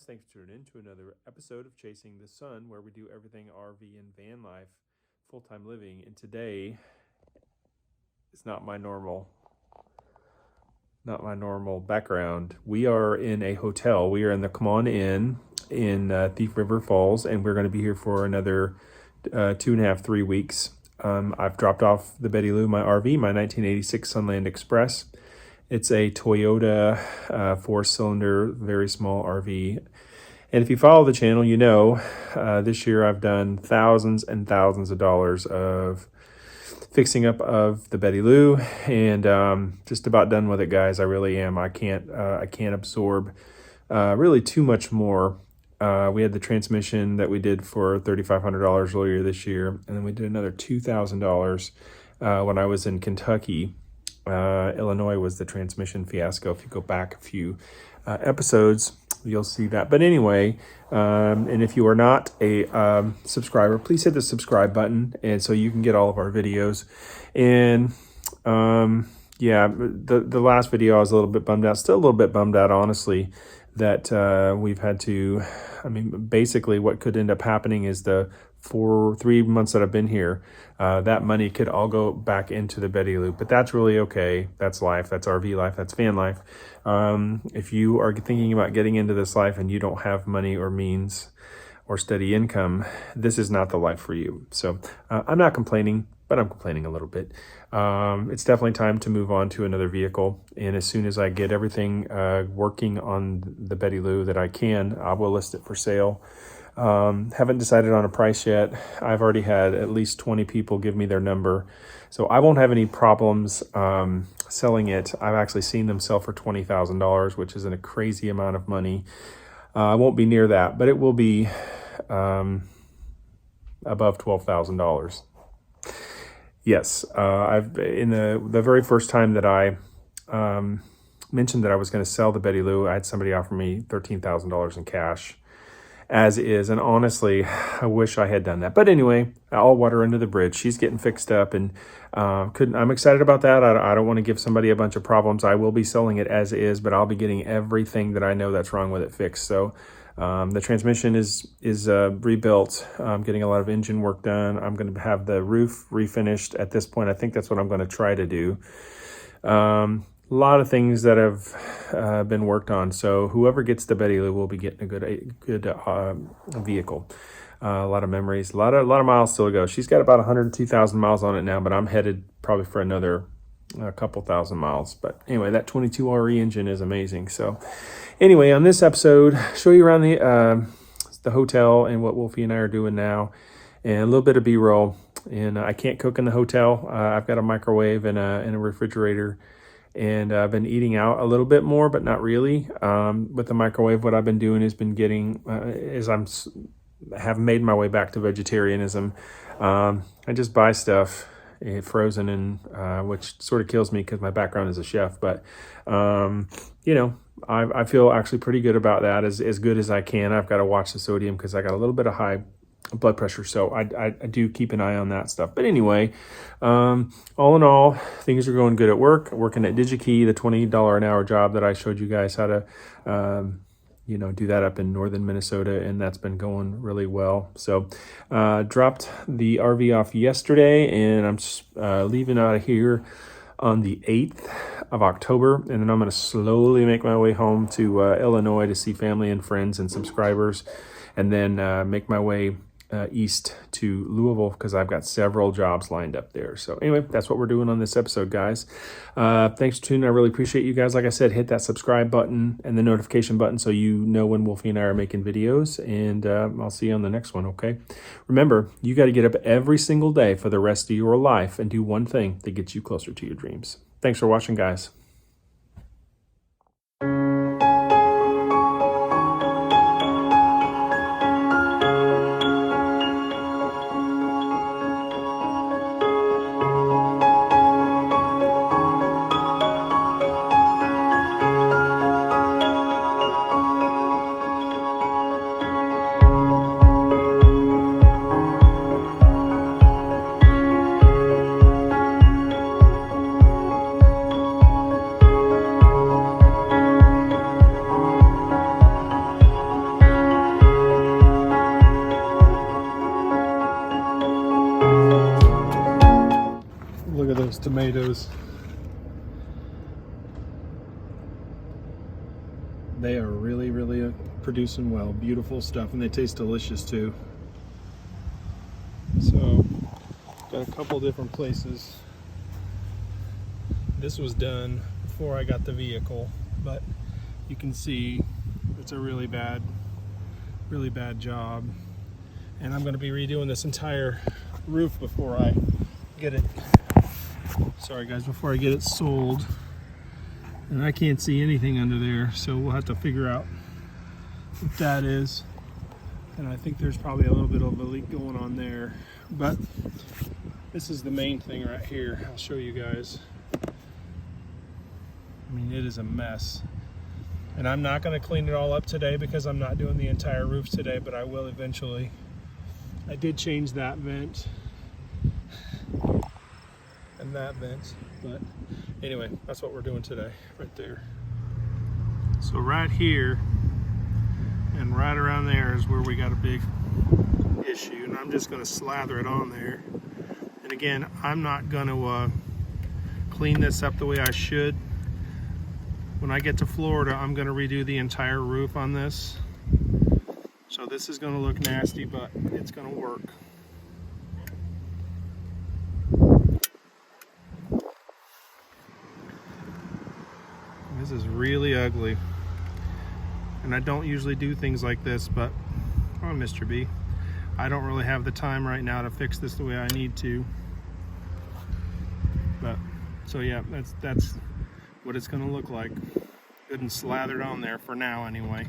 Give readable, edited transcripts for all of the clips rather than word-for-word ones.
Thanks for tuning in to another episode of Chasing the Sun, where we do everything RV and van life, full-time living. And today is not my normal background. We are in a hotel. We are in the Come On Inn in Thief River Falls, and we're going to be here for another 2.5, 3 weeks. I've dropped off the Betty Lou, my RV, my 1986 Sunland Express. It's a Toyota 4-cylinder, very small RV. And if you follow the channel, you know this year I've done thousands and thousands of dollars of fixing up of the Betty Lou, and just about done with it, guys. I really am. I can't absorb really too much more. We had the transmission that we did for $3,500 earlier this year, and then we did another $2,000 when I was in Kentucky. Illinois was the transmission fiasco. If you go back a few episodes, you'll see that. But anyway, and if you are not a subscriber, please hit the subscribe button, and so you can get all of our videos. And yeah, the last video I was a little bit bummed out, still a little bit bummed out, honestly, that we've had to, basically what could end up happening is for 3 months that I've been here, that money could all go back into the Betty Lou, but that's really okay. That's life. That's RV life. That's van life. If you are thinking about getting into this life and you don't have money or means or steady income, this is not the life for you. So I'm not complaining, but I'm complaining a little bit. It's definitely time to move on to another vehicle. And as soon as I get everything working on the Betty Lou that I can, I will list it for sale. Haven't decided on a price yet. I've already had at least 20 people give me their number, so I won't have any problems selling it. I've actually seen them sell for $20,000, which isn't a crazy amount of money. I won't be near that, but it will be above $12,000. Yes, I've in the very first time that I mentioned that I was going to sell the Betty Lou, I had somebody offer me $13,000 in cash, as is, and honestly, I wish I had done that. But anyway, all water under the bridge. She's getting fixed up, and I'm excited about that. I don't want to give somebody a bunch of problems. I will be selling it as is, but I'll be getting everything that I know that's wrong with it fixed. So the transmission is rebuilt. I'm getting a lot of engine work done. I'm going to have the roof refinished at this point. I think that's what I'm going to try to do. A lot of things that have been worked on. So whoever gets the Betty Lou will be getting a good vehicle. A lot of memories, a lot of miles still to go. She's got about 102,000 miles on it now, but I'm headed probably for another couple thousand miles. But anyway, that 22 RE engine is amazing. So anyway, on this episode, show you around the hotel and what Wolfie and I are doing now, and a little bit of B-roll. And I can't cook in the hotel. I've got a microwave and a refrigerator. And I've been eating out a little bit more, but not really. With the microwave, what I've been doing has been getting, have made my way back to vegetarianism. I just buy stuff frozen, and which sort of kills me because my background is a chef. But I feel actually pretty good about that, as good as I can. I've got to watch the sodium because I got a little bit of high blood pressure, so I do keep an eye on that stuff. But anyway, all in all, things are going good at work. Working at DigiKey, the $20 an hour job that I showed you guys how to do that up in northern Minnesota, and that's been going really well. So dropped the RV off yesterday, and I'm leaving out of here on the 8th of October, and then I'm going to slowly make my way home to Illinois to see family and friends and subscribers, and then make my way east to Louisville because I've got several jobs lined up there. So anyway, that's what we're doing on this episode, guys. Thanks for tuning in. I really appreciate you guys. Like I said, hit that subscribe button and the notification button so you know when Wolfie and I are making videos, and I'll see you on the next one, okay? Remember, you got to get up every single day for the rest of your life and do one thing that gets you closer to your dreams. Thanks for watching, guys. tomatoes. They are really producing well. Beautiful stuff, and they taste delicious too. So, got a couple different places. This was done before I got the vehicle, but you can see it's a really bad job. And I'm going to be redoing this entire roof before I get it. Sorry guys, before I get it sold. And I can't see anything under there, so we'll have to figure out what that is. And I think there's probably a little bit of a leak going on there. But this is the main thing right here. I'll show you guys. I mean, it is a mess. And I'm not going to clean it all up today because I'm not doing the entire roof today, but I will eventually. I did change that vent and that vent, but anyway, that's what we're doing today, right there. So right here and right around there is where we got a big issue, and I'm just going to slather it on there. And again, I'm not going to clean this up the way I should. When I get to Florida, I'm going to redo the entire roof on this. So this is going to look nasty, but it's going to work. This is really ugly. And I don't usually do things like this, but oh, Mr. B, I don't really have the time right now to fix this the way I need to. But so yeah, that's what it's going to look like. Good and slathered on there for now anyway.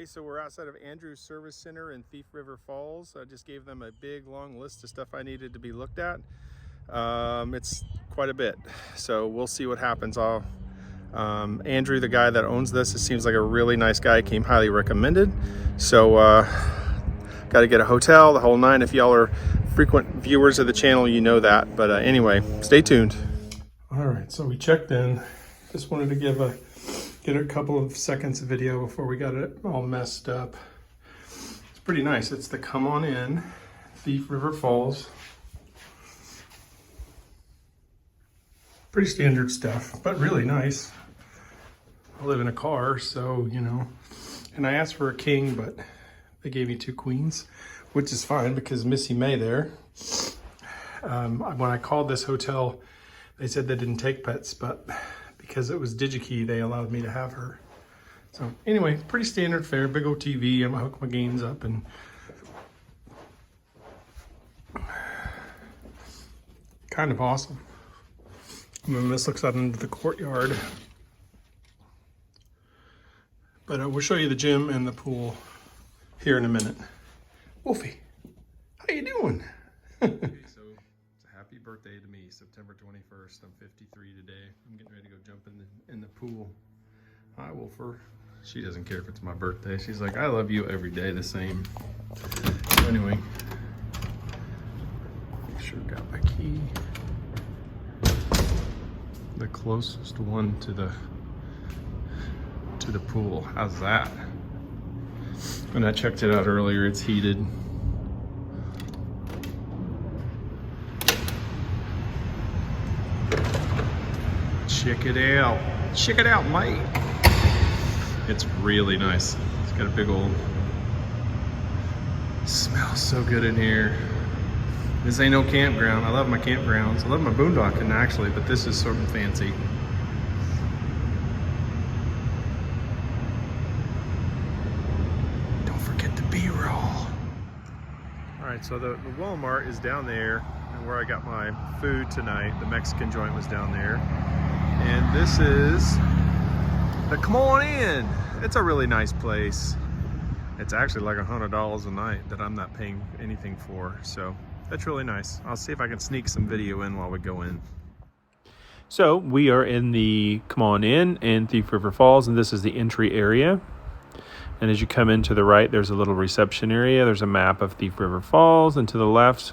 So we're outside of Andrew's Service Center in Thief River Falls. I just gave them a big long list of stuff I needed to be looked at. It's quite a bit, so we'll see what happens. Andrew, the guy that owns this, it seems like a really nice guy, came highly recommended. So got to get a hotel, the whole nine. If y'all are frequent viewers of the channel, you know that. But anyway, stay tuned. All right, so we checked in. Just wanted to get a couple of seconds of video before we got it all messed up. It's pretty nice. It's the Come On In, Thief River Falls. Pretty standard stuff, but really nice. I live in a car, so, you know. And I asked for a king, but they gave me 2 queens, which is fine because Missy May there. When I called this hotel, they said they didn't take pets, but because it was DigiKey, they allowed me to have her. So anyway, pretty standard fare, big old TV. I'm gonna hook my games up and kind of awesome. And then this looks out into the courtyard. But we'll show you the gym and the pool here in a minute. Wolfie, how you doing? Okay, so it's a happy birthday to me, September 21st. I'm 53 today. I'm getting ready to go jump in the pool. Hi, Wolfer. She doesn't care if it's my birthday. She's like, I love you every day the same. So anyway, make sure I got my key. The closest one to the pool. How's that? When I checked it out earlier, it's heated. Check it out. Check it out, mate. It's really nice. It's got a big old, smells so good in here. This ain't no campground. I love my campgrounds. I love my boondocking actually, but this is something fancy. Don't forget the B-roll. All right, so the Walmart is down there, and where I got my food tonight. The Mexican joint was down there. And this is But come on in. It's a really nice place. It's actually like $100 a night that I'm not paying anything for. So that's really nice. I'll see if I can sneak some video in while we go in. So we are in the Come On in Thief River Falls, and this is the entry area. And as you come in to the right, there's a little reception area. There's a map of Thief River Falls, and to the left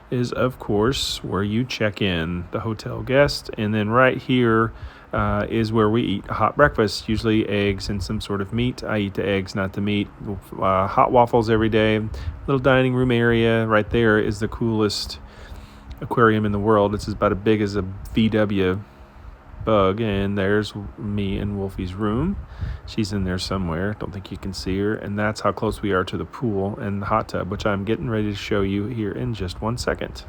is, of course, where you check in, the hotel guest. And then right here is where we eat a hot breakfast, usually eggs and some sort of meat. I eat the eggs, not the meat. Hot waffles every day. Little dining room area. Right there is the coolest aquarium in the world. It's about as big as a VW bug, and there's me in Wolfie's room. She's in there somewhere. Don't think you can see her. And that's how close we are to the pool and the hot tub, which I'm getting ready to show you here in just 1 second.